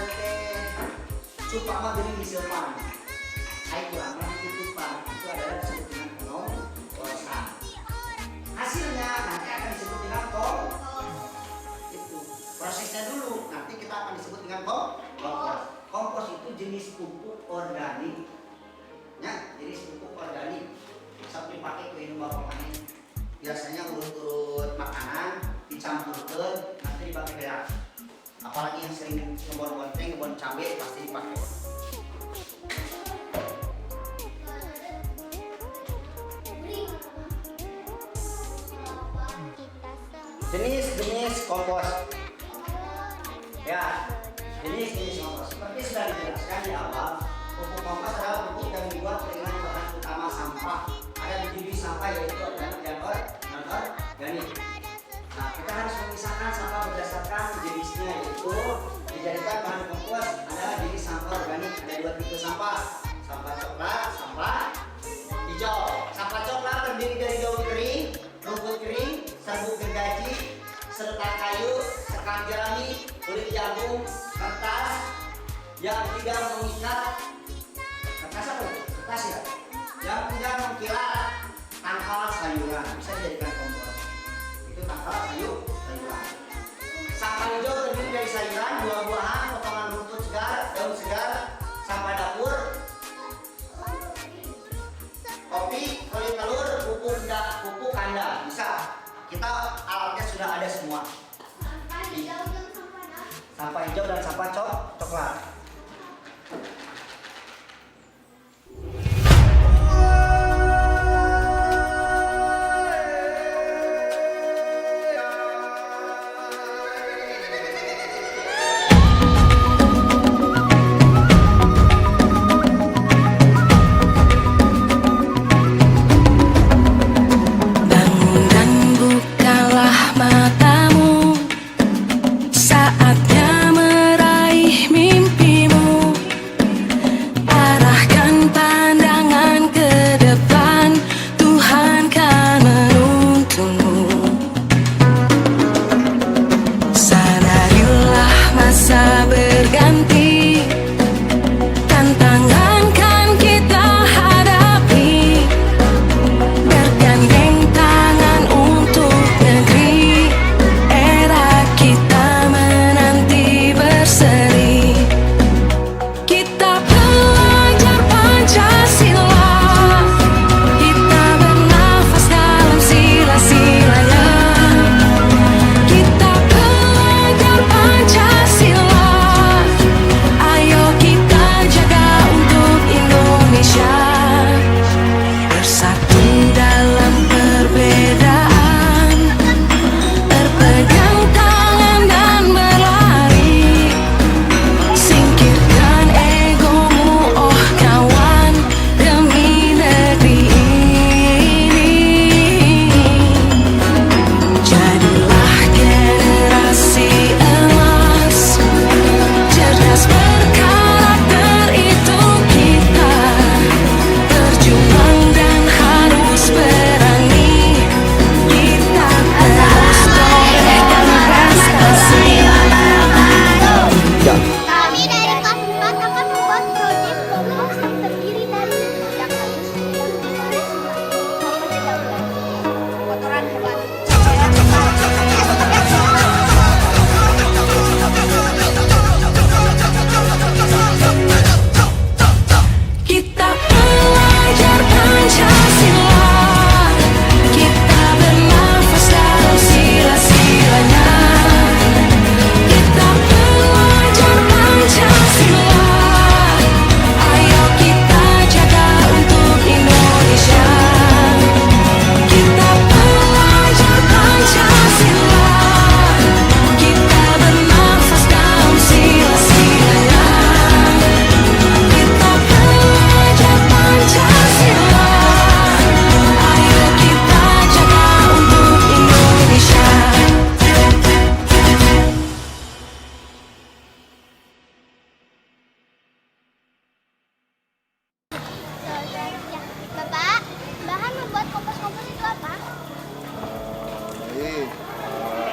teh supama gini disepan. Ai kurang tutupan itu adalah disebut dengan komposan. Hasilnya nanti akan disebut dengan itu. Prosesnya dulu nanti kita akan disebut dengan kompos. Kompos itu jenis pupuk organik. Ya, jenis pupuk organik. Sampai pakai ke indung bapak main. Biasanya urut-urut makanan dicampurkan nanti dipakai berak. Apalagi yang sering ngebon lonteng, ngebon cabai pasti dipakai. Jenis-jenis kompos. Ya, jenis-jenis kompos. Seperti sudah dijelaskan di awal, pupuk kompos adalah pupuk yang dibuat dengan bahan utama sampah. Ada 7 jenis sampah yaitu organik dan non-organik. Nah, kita harus memisahkan sampah berdasarkan jenisnya, yaitu dijadikan bahan kompos adalah jenis sampah organik. Ada 2 tipe sampah, sampah coklat, sampah hijau. Sampah coklat terdiri dari daun kering, rumput kering, serbuk gergaji, serta kayu, sekam jerami, kulit jagung, kertas yang tidak mengikat, kertas apa? Kertas ya? Yang tidak mengkilat, tangkal sayuran bisa dijadikan kompos. Itu tangkal sayuran. Sampah hijau terdiri dari sayuran, buah-buahan, potongan rumput segar, daun segar, sampah dapur, kopi, kulit telur, pupuk kandang. Bisa. Kita alatnya sudah ada semua. Sampah hijau dan sampah coklat.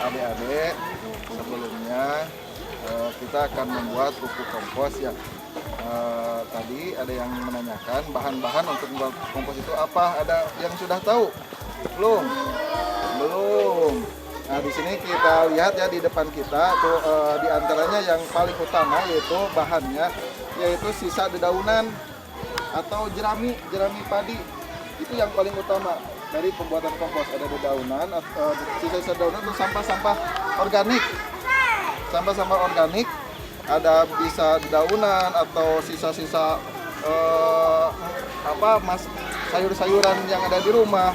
Adik-adik, sebelumnya kita akan membuat pupuk kompos ya. Tadi ada yang menanyakan bahan-bahan untuk membuat kompos itu apa? Ada yang sudah tahu? Belum? Belum. Nah, di sini kita lihat ya di depan kita tuh di antaranya yang paling utama yaitu bahannya yaitu sisa dedaunan atau jerami padi. Itu yang paling utama dari pembuatan kompos. Ada dedaunan, sisa-sisa dedaunan itu sampah-sampah organik. Sampah-sampah organik, ada bisa dedaunan atau sisa-sisa sayur-sayuran yang ada di rumah.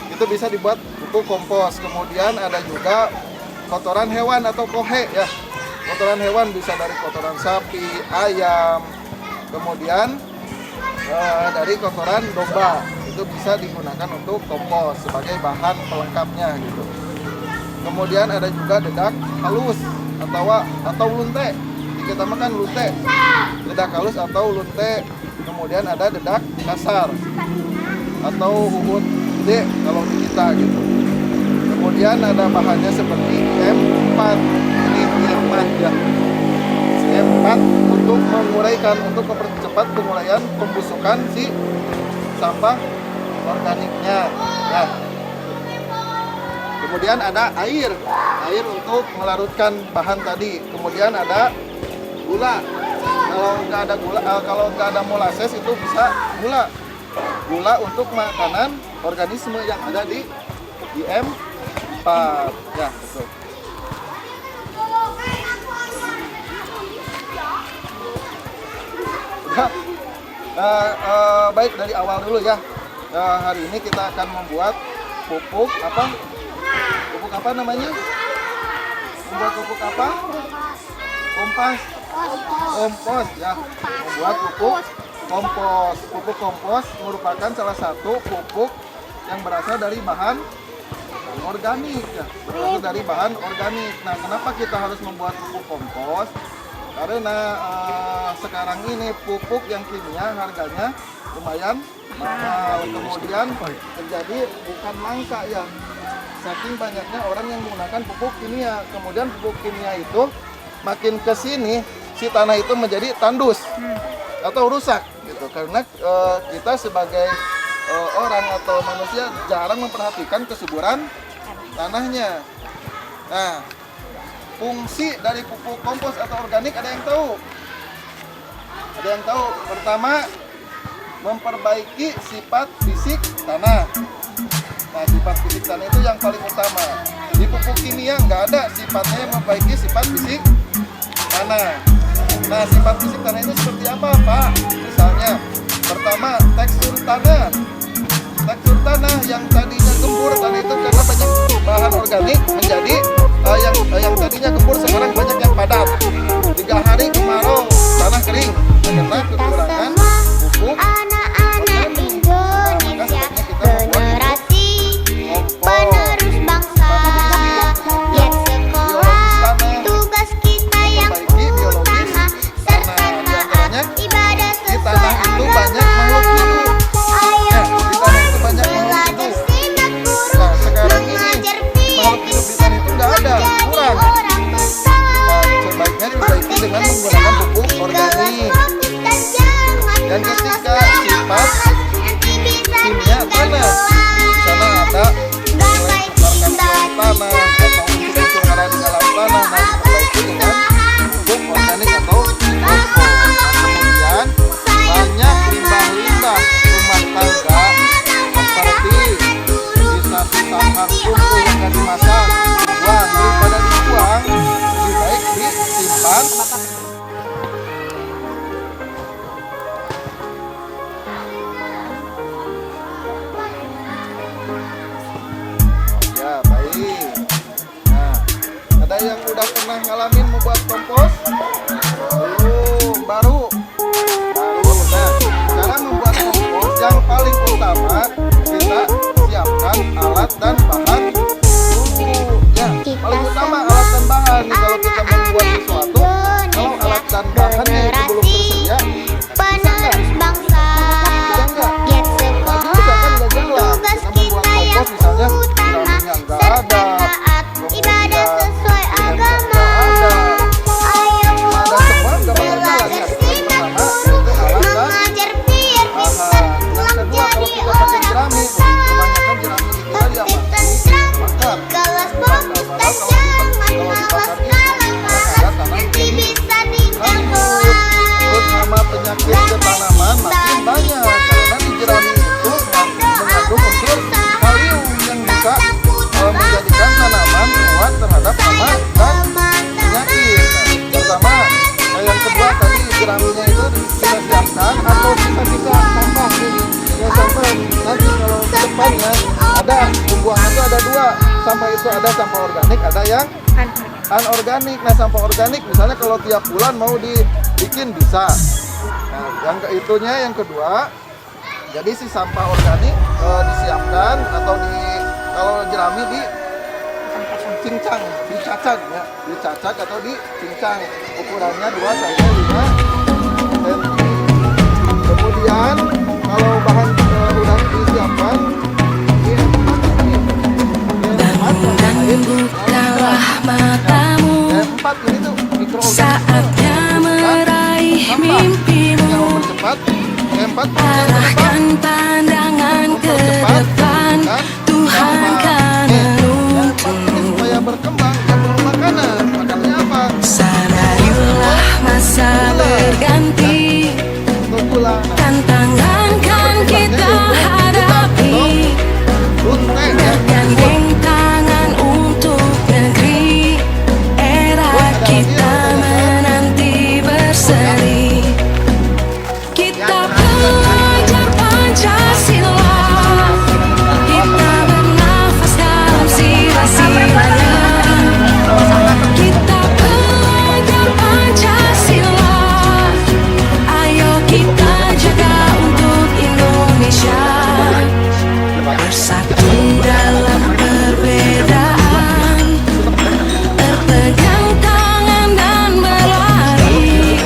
Itu bisa dibuat pupuk kompos. Kemudian ada juga kotoran hewan atau kohe ya. Kotoran hewan bisa dari kotoran sapi, ayam, kemudian dari kotoran domba. Itu bisa digunakan untuk kompos sebagai bahan pelengkapnya gitu. Kemudian ada juga dedak halus atau lunte. Kita makan lunte. Dedak halus atau lunte. Kemudian ada dedak kasar atau huhut gede kalau di kita gitu. Kemudian ada bahannya seperti M4. Ini M4 ya. M4 untuk mempercepat penguraian pembusukan si sampah organiknya ya. Kemudian ada air untuk melarutkan bahan tadi. Kemudian ada gula. Kalau nggak ada molasses itu bisa gula untuk makanan organisme yang ada di M4 ya betul. Baik dari awal dulu ya. Hari ini kita akan membuat pupuk apa namanya? Membuat pupuk apa? Kompos ya. Membuat pupuk kompos. Pupuk kompos merupakan salah satu pupuk yang berasal dari bahan organik ya. Berasal dari bahan organik. Nah, kenapa kita harus membuat pupuk kompos? Karena sekarang ini pupuk yang kimia harganya lumayan mahal. Kemudian terjadi bukan langka ya. Saking banyaknya orang yang menggunakan pupuk kimia. Kemudian pupuk kimia itu makin ke sini si tanah itu menjadi tandus atau rusak gitu. Karena kita sebagai orang atau manusia jarang memperhatikan kesuburan tanahnya. Nah, fungsi dari pupuk kompos atau organik ada yang tahu? Ada yang tahu? Pertama, memperbaiki sifat fisik tanah. Nah, sifat fisik tanah itu yang paling utama. Di pupuk kimia nggak ada sifatnya yang memperbaiki sifat fisik tanah. Nah, sifat fisik tanah itu seperti apa, Pak? Misalnya, pertama, tekstur tanah. Tekstur tanah yang tadinya gembur, tadi itu karena banyak bahan organik menjadi yang tadinya gembur sekarang banyak yang padat. 3 hari kemarau, tanah kering karena kekurangan pupuk organik. Nah, maka sebaiknya kita membuat penerus bangsa, giat sekolah, tugas kita yang utama, serta taat ibadah sesuai agama. Ayo buat belajar simak guru, mengajar pikiran menjadi orang besar. Sebaiknya diperbaiki dengan menggunakan pupuk organik. Dan ketiga, sifat kimia tanah. Di sana ada nilai kandungan tanah atau unsur-unsur yang ada di dalam tanah. Nah, diperbaiki dengan pupuk organik atau kompos. Kemudian banyak limbah-limbah rumah tangga seperti sisa-sisa tungku yang nggak dimasak, dibuang. Daripada dibuang, lebih baik disimpan. Ya, baik. Nah, ada yang udah pernah ngalamin membuat kompos? Belum, baru. Nah, cara membuat kompos yang paling utama kita siapkan alat dan bahan dulu. Ya, paling utama alat dan bahan. Nih, kalau kita membuat sesuatu, kalau alat dan bahannya itu belum tersedia, penerus bangsa, giat sekolah, tugas kita yang utama, serta taat ibadah sesuai agama. Ayo Anorganik. Nah, sampah organik misalnya kalau tiap bulan mau dibikin bisa. Nah, yang kedua, jadi si sampah organik disiapkan atau kalau jerami dicincang, dicacak ya, dicacak atau dicincang. Ukurannya 2 sampai 5 cm. Kemudian kalau bahan udah disiapkan, bukalah matamu, ini tuh saatnya meraih mimpimu. Arahkan pandangan ke depan, Tuhan kan menuntunmu. Supaya berkembang, ya perlu makanan. Makanannya apa? Sadarilah masa berganti, tantangan kan kita hadapi. Bergandeng tangan untuk negeri, era kita menanti berseri. Kita pelajar Pancasila, kita bernafas dalam sila-silanya. Kita pelajar Pancasila, ayo kita jaga untuk Indonesia. Bersatu dalam perbedaan, berpegang tangan dan berlari.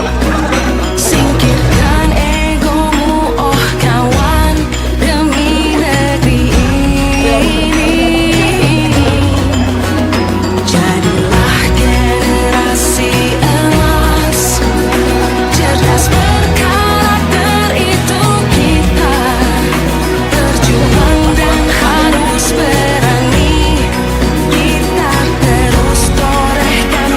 Singkirkan egomu, oh kawan, demi negeri ini. Jadilah generasi emas, cerdas berkarakter itu kita. Berjuang dan harus berani, kita terus torehkan